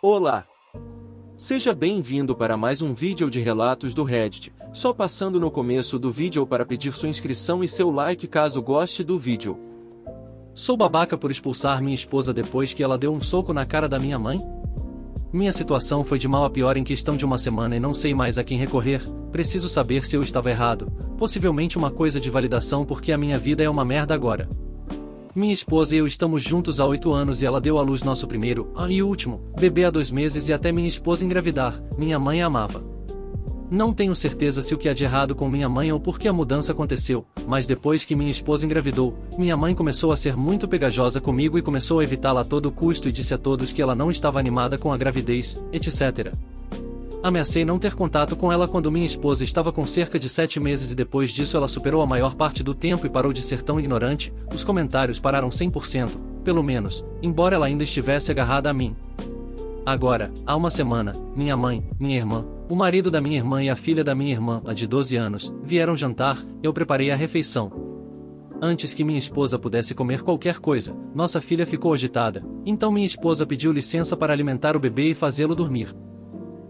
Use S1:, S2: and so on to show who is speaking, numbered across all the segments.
S1: Olá! Seja bem-vindo para mais um vídeo de relatos do Reddit, só passando no começo do vídeo para pedir sua inscrição e seu like caso goste do vídeo.
S2: Sou babaca por expulsar minha esposa depois que ela deu um soco na cara da minha mãe? Minha situação foi de mal a pior em questão de uma semana e não sei mais a quem recorrer, preciso saber se eu estava errado, possivelmente uma coisa de validação porque a minha vida é uma merda agora. Minha esposa e eu estamos juntos há 8 anos e ela deu à luz nosso primeiro, e último, bebê há 2 meses e até minha esposa engravidar, minha mãe a amava. Não tenho certeza se o que há de errado com minha mãe ou por que a mudança aconteceu, mas depois que minha esposa engravidou, minha mãe começou a ser muito pegajosa comigo e começou a evitá-la a todo custo e disse a todos que ela não estava animada com a gravidez, etc. Ameacei não ter contato com ela quando minha esposa estava com cerca de 7 meses e depois disso ela superou a maior parte do tempo e parou de ser tão ignorante, os comentários pararam 100%, pelo menos, embora ela ainda estivesse agarrada a mim. Agora, há uma semana, minha mãe, minha irmã, o marido da minha irmã e a filha da minha irmã, a de 12 anos, vieram jantar, eu preparei a refeição. Antes que minha esposa pudesse comer qualquer coisa, nossa filha ficou agitada, então minha esposa pediu licença para alimentar o bebê e fazê-lo dormir.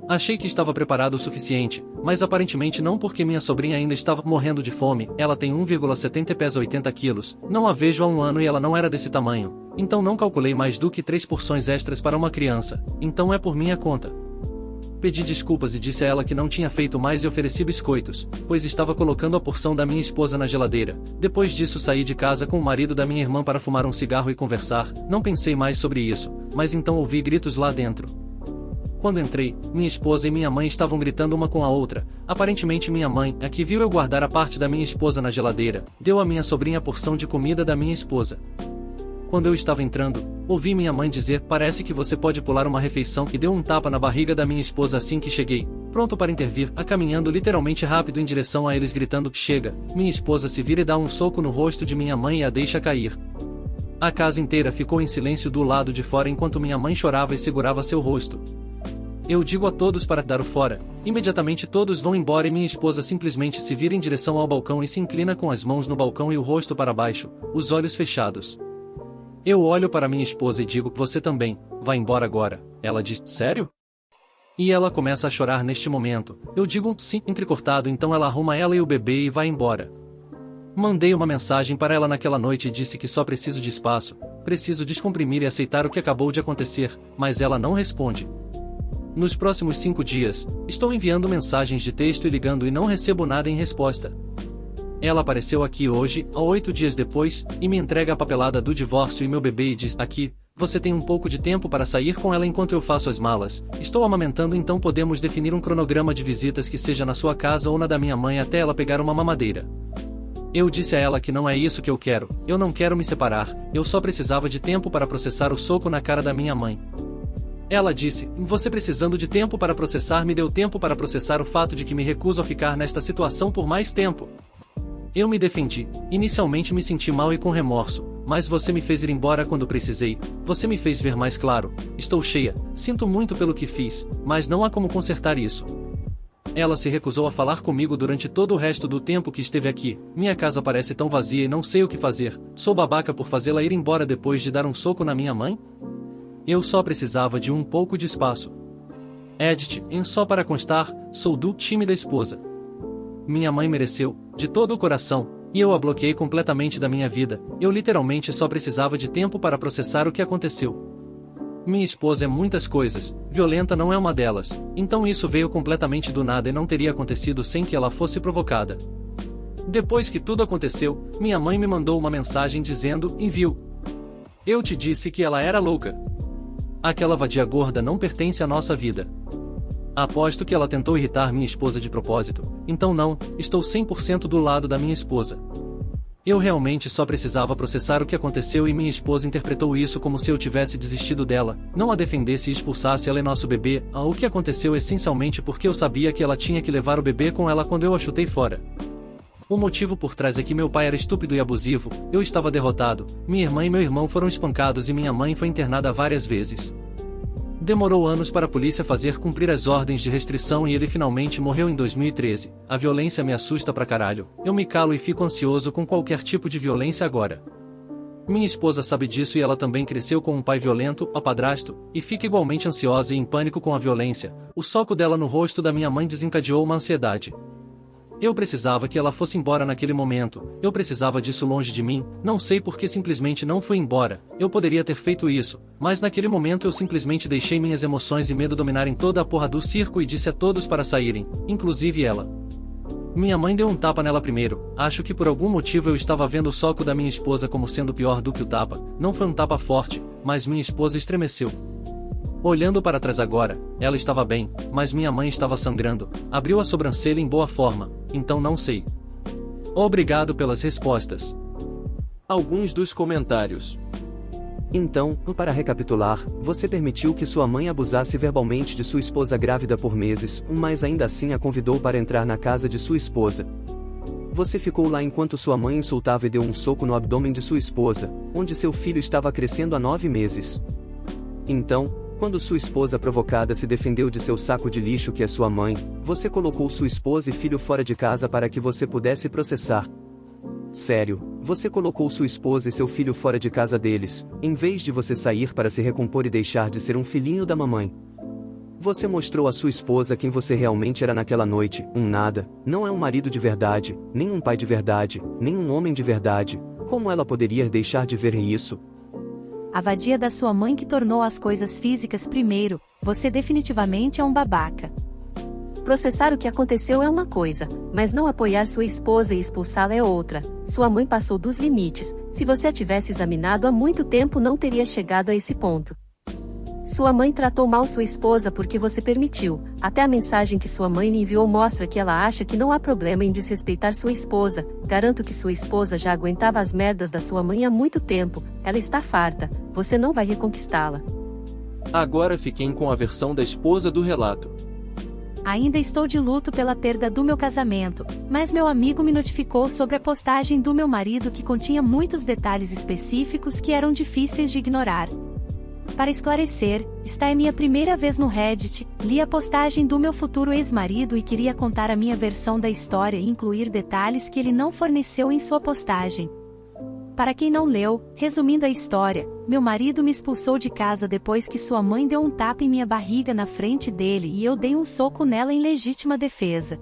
S2: Achei que estava preparado o suficiente, mas aparentemente não porque minha sobrinha ainda estava morrendo de fome, ela tem 1,70 e pesa 80 quilos, não a vejo há 1 ano e ela não era desse tamanho, então não calculei mais do que 3 porções extras para uma criança, então é por minha conta. Pedi desculpas e disse a ela que não tinha feito mais e ofereci biscoitos, pois estava colocando a porção da minha esposa na geladeira. Depois disso saí de casa com o marido da minha irmã para fumar um cigarro e conversar, não pensei mais sobre isso, mas então ouvi gritos lá dentro. Quando entrei, minha esposa e minha mãe estavam gritando uma com a outra. Aparentemente minha mãe, a que viu eu guardar a parte da minha esposa na geladeira, deu à minha sobrinha a porção de comida da minha esposa. Quando eu estava entrando, ouvi minha mãe dizer: "Parece que você pode pular uma refeição", e deu um tapa na barriga da minha esposa assim que cheguei, pronto para intervir, caminhando literalmente rápido em direção a eles gritando: "Chega!". Minha esposa se vira e dá um soco no rosto de minha mãe e a deixa cair. A casa inteira ficou em silêncio do lado de fora enquanto minha mãe chorava e segurava seu rosto. Eu digo a todos para dar o fora. Imediatamente todos vão embora e minha esposa simplesmente se vira em direção ao balcão e se inclina com as mãos no balcão e o rosto para baixo, os olhos fechados. Eu olho para minha esposa e digo: "Você também, vai embora agora". Ela diz: "Sério?". E ela começa a chorar neste momento. Eu digo: "Sim", entrecortado, então ela arruma ela e o bebê e vai embora. Mandei uma mensagem para ela naquela noite e disse que só preciso de espaço, preciso descomprimir e aceitar o que acabou de acontecer, mas ela não responde. Nos próximos 5 dias, estou enviando mensagens de texto e ligando e não recebo nada em resposta. Ela apareceu aqui hoje, 8 dias depois, e me entrega a papelada do divórcio e meu bebê e diz: "Aqui, você tem um pouco de tempo para sair com ela enquanto eu faço as malas. Estou amamentando, então podemos definir um cronograma de visitas que seja na sua casa ou na da minha mãe até ela pegar uma mamadeira". Eu disse a ela que não é isso que eu quero, eu não quero me separar, eu só precisava de tempo para processar o soco na cara da minha mãe. Ela disse: "Você precisando de tempo para processar me deu tempo para processar o fato de que me recuso a ficar nesta situação por mais tempo". Eu me defendi. Inicialmente me senti mal e com remorso, mas você me fez ir embora quando precisei, você me fez ver mais claro. Estou cheia, sinto muito pelo que fiz, mas não há como consertar isso. Ela se recusou a falar comigo durante todo o resto do tempo que esteve aqui. Minha casa parece tão vazia e não sei o que fazer. Sou babaca por fazê-la ir embora depois de dar um soco na minha mãe? Eu só precisava de um pouco de espaço. Edit, só para constar, sou do time da esposa. Minha mãe mereceu, de todo o coração, e eu a bloqueei completamente da minha vida. Eu literalmente só precisava de tempo para processar o que aconteceu. Minha esposa é muitas coisas, violenta não é uma delas, então isso veio completamente do nada e não teria acontecido sem que ela fosse provocada. Depois que tudo aconteceu, minha mãe me mandou uma mensagem dizendo: "Envio. Eu te disse que ela era louca. Aquela vadia gorda não pertence à nossa vida". Aposto que ela tentou irritar minha esposa de propósito, então não, estou 100% do lado da minha esposa. Eu realmente só precisava processar o que aconteceu e minha esposa interpretou isso como se eu tivesse desistido dela, não a defendesse e expulsasse ela e nosso bebê. O que aconteceu essencialmente porque eu sabia que ela tinha que levar o bebê com ela quando eu a chutei fora. O motivo por trás é que meu pai era estúpido e abusivo, eu estava derrotado, minha irmã e meu irmão foram espancados e minha mãe foi internada várias vezes. Demorou anos para a polícia fazer cumprir as ordens de restrição e ele finalmente morreu em 2013. A violência me assusta pra caralho, eu me calo e fico ansioso com qualquer tipo de violência agora. Minha esposa sabe disso e ela também cresceu com um pai violento, a padrasto, e fica igualmente ansiosa e em pânico com a violência. O soco dela no rosto da minha mãe desencadeou uma ansiedade. Eu precisava que ela fosse embora naquele momento, eu precisava disso longe de mim, não sei por que simplesmente não fui embora, eu poderia ter feito isso, mas naquele momento eu simplesmente deixei minhas emoções e medo dominarem toda a porra do circo e disse a todos para saírem, inclusive ela. Minha mãe deu um tapa nela primeiro, acho que por algum motivo eu estava vendo o soco da minha esposa como sendo pior do que o tapa, não foi um tapa forte, mas minha esposa estremeceu. Olhando para trás agora, ela estava bem, mas minha mãe estava sangrando, abriu a sobrancelha em boa forma, então não sei. Obrigado pelas respostas.
S1: Alguns dos comentários.
S3: Então, para recapitular, você permitiu que sua mãe abusasse verbalmente de sua esposa grávida por meses, mas ainda assim a convidou para entrar na casa de sua esposa. Você ficou lá enquanto sua mãe insultava e deu um soco no abdômen de sua esposa, onde seu filho estava crescendo há 9 meses. Então, quando sua esposa provocada se defendeu de seu saco de lixo que é sua mãe, você colocou sua esposa e filho fora de casa para que você pudesse processar. Sério, você colocou sua esposa e seu filho fora de casa deles, em vez de você sair para se recompor e deixar de ser um filhinho da mamãe. Você mostrou à sua esposa quem você realmente era naquela noite, um nada, não é um marido de verdade, nem um pai de verdade, nem um homem de verdade. Como ela poderia deixar de ver isso?
S4: A vadia da sua mãe que tornou as coisas físicas primeiro, você definitivamente é um babaca.
S5: Processar o que aconteceu é uma coisa, mas não apoiar sua esposa e expulsá-la é outra. Sua mãe passou dos limites, se você a tivesse examinado há muito tempo não teria chegado a esse ponto. Sua mãe tratou mal sua esposa porque você permitiu, até a mensagem que sua mãe lhe enviou mostra que ela acha que não há problema em desrespeitar sua esposa. Garanto que sua esposa já aguentava as merdas da sua mãe há muito tempo, ela está farta, você não vai reconquistá-la.
S1: Agora fiquem com a versão da esposa do relato.
S4: Ainda estou de luto pela perda do meu casamento, mas meu amigo me notificou sobre a postagem do meu marido que continha muitos detalhes específicos que eram difíceis de ignorar. Para esclarecer, esta é minha primeira vez no Reddit, li a postagem do meu futuro ex-marido e queria contar a minha versão da história e incluir detalhes que ele não forneceu em sua postagem. Para quem não leu, resumindo a história, meu marido me expulsou de casa depois que sua mãe deu um tapa em minha barriga na frente dele e eu dei um soco nela em legítima defesa.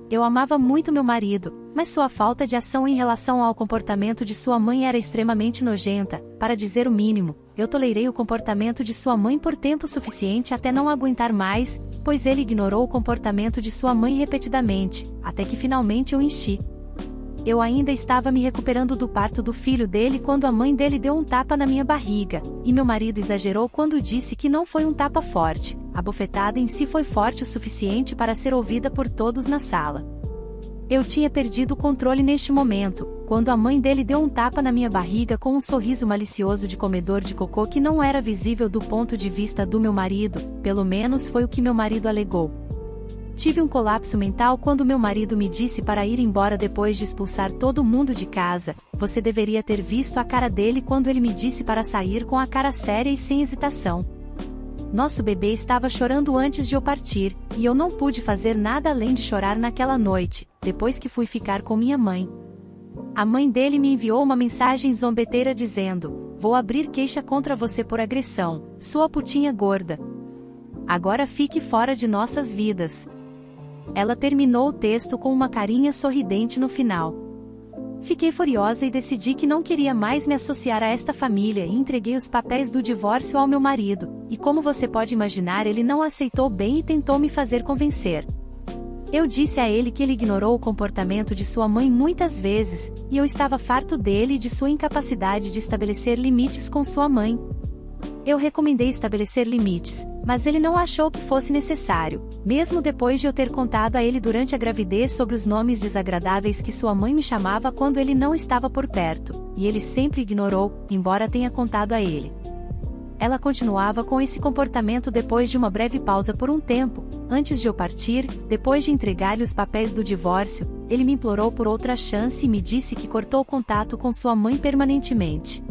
S4: Eu amava muito meu marido, mas sua falta de ação em relação ao comportamento de sua mãe era extremamente nojenta, para dizer o mínimo. Eu tolerei o comportamento de sua mãe por tempo suficiente até não aguentar mais, pois ele ignorou o comportamento de sua mãe repetidamente, até que finalmente eu enchi. Eu ainda estava me recuperando do parto do filho dele quando a mãe dele deu um tapa na minha barriga, e meu marido exagerou quando disse que não foi um tapa forte, a bofetada em si foi forte o suficiente para ser ouvida por todos na sala. Eu tinha perdido o controle neste momento, quando a mãe dele deu um tapa na minha barriga com um sorriso malicioso de comedor de cocô que não era visível do ponto de vista do meu marido, pelo menos foi o que meu marido alegou. Tive um colapso mental quando meu marido me disse para ir embora depois de expulsar todo mundo de casa. Você deveria ter visto a cara dele quando ele me disse para sair com a cara séria e sem hesitação. Nosso bebê estava chorando antes de eu partir, e eu não pude fazer nada além de chorar naquela noite, depois que fui ficar com minha mãe. A mãe dele me enviou uma mensagem zombeteira dizendo: "Vou abrir queixa contra você por agressão, sua putinha gorda. Agora fique fora de nossas vidas." Ela terminou o texto com uma carinha sorridente no final. Fiquei furiosa e decidi que não queria mais me associar a esta família e entreguei os papéis do divórcio ao meu marido, e como você pode imaginar ele não aceitou bem e tentou me fazer convencer. Eu disse a ele que ele ignorou o comportamento de sua mãe muitas vezes, e eu estava farto dele e de sua incapacidade de estabelecer limites com sua mãe. Eu recomendei estabelecer limites, mas ele não achou que fosse necessário, mesmo depois de eu ter contado a ele durante a gravidez sobre os nomes desagradáveis que sua mãe me chamava quando ele não estava por perto, e ele sempre ignorou, embora tenha contado a ele. Ela continuava com esse comportamento depois de uma breve pausa por um tempo. Antes de eu partir, depois de entregar-lhe os papéis do divórcio, ele me implorou por outra chance e me disse que cortou contato com sua mãe permanentemente.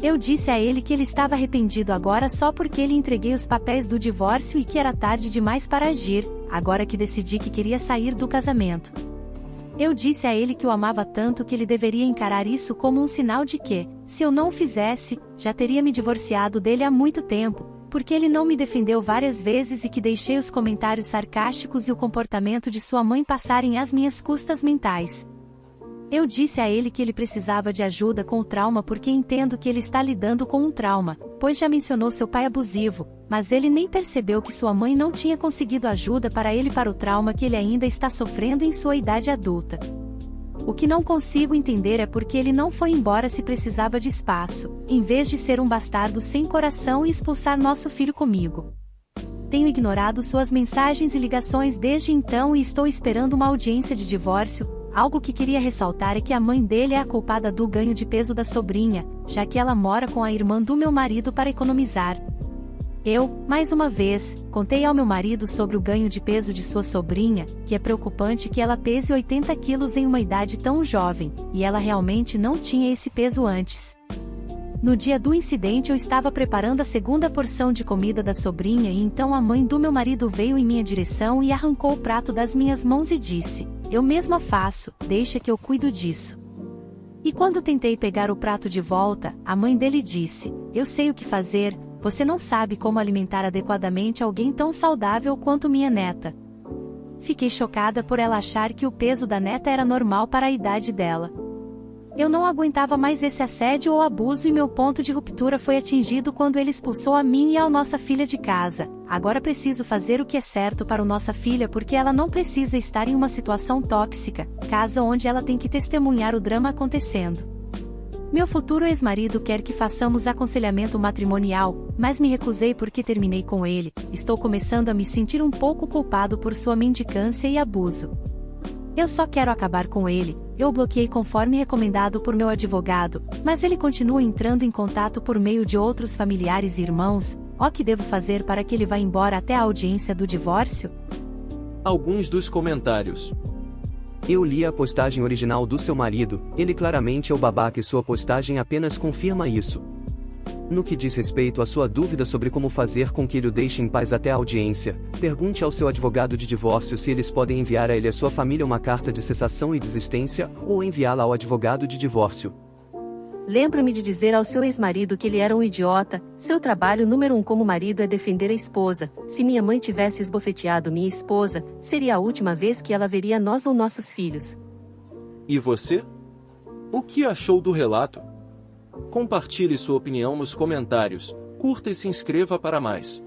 S4: Eu disse a ele que ele estava arrependido agora só porque lhe entreguei os papéis do divórcio e que era tarde demais para agir, agora que decidi que queria sair do casamento. Eu disse a ele que o amava tanto que ele deveria encarar isso como um sinal de que, se eu não o fizesse, já teria me divorciado dele há muito tempo, porque ele não me defendeu várias vezes e que deixei os comentários sarcásticos e o comportamento de sua mãe passarem às minhas custas mentais. Eu disse a ele que ele precisava de ajuda com o trauma porque entendo que ele está lidando com um trauma, pois já mencionou seu pai abusivo, mas ele nem percebeu que sua mãe não tinha conseguido ajuda para ele para o trauma que ele ainda está sofrendo em sua idade adulta. O que não consigo entender é porque ele não foi embora se precisava de espaço, em vez de ser um bastardo sem coração e expulsar nosso filho comigo. Tenho ignorado suas mensagens e ligações desde então e estou esperando uma audiência de divórcio. Algo que queria ressaltar é que a mãe dele é a culpada do ganho de peso da sobrinha, já que ela mora com a irmã do meu marido para economizar. Eu, mais uma vez, contei ao meu marido sobre o ganho de peso de sua sobrinha, que é preocupante que ela pese 80 quilos em uma idade tão jovem, e ela realmente não tinha esse peso antes. No dia do incidente eu estava preparando a segunda porção de comida da sobrinha e então a mãe do meu marido veio em minha direção e arrancou o prato das minhas mãos e disse: "Eu mesma faço, deixa que eu cuido disso." E quando tentei pegar o prato de volta, a mãe dele disse: "Eu sei o que fazer, você não sabe como alimentar adequadamente alguém tão saudável quanto minha neta." Fiquei chocada por ela achar que o peso da neta era normal para a idade dela. Eu não aguentava mais esse assédio ou abuso e meu ponto de ruptura foi atingido quando ele expulsou a mim e a nossa filha de casa. Agora preciso fazer o que é certo para nossa filha porque ela não precisa estar em uma situação tóxica, casa onde ela tem que testemunhar o drama acontecendo. Meu futuro ex-marido quer que façamos aconselhamento matrimonial, mas me recusei porque terminei com ele. Estou começando a me sentir um pouco culpado por sua mendicância e abuso. Eu só quero acabar com ele. Eu o bloqueei conforme recomendado por meu advogado, mas ele continua entrando em contato por meio de outros familiares e irmãos. O que devo fazer para que ele vá embora até a audiência do divórcio?
S1: Alguns dos comentários.
S3: Eu li a postagem original do seu marido, ele claramente é o babaca e sua postagem apenas confirma isso. No que diz respeito à sua dúvida sobre como fazer com que ele o deixe em paz até a audiência, pergunte ao seu advogado de divórcio se eles podem enviar a ele e a sua família uma carta de cessação e desistência, ou enviá-la ao advogado de divórcio.
S5: Lembro-me de dizer ao seu ex-marido que ele era um idiota. Seu trabalho número 1 como marido é defender a esposa. Se minha mãe tivesse esbofeteado minha esposa, seria a última vez que ela veria nós ou nossos filhos.
S1: E você? O que achou do relato? Compartilhe sua opinião nos comentários, curta e se inscreva para mais.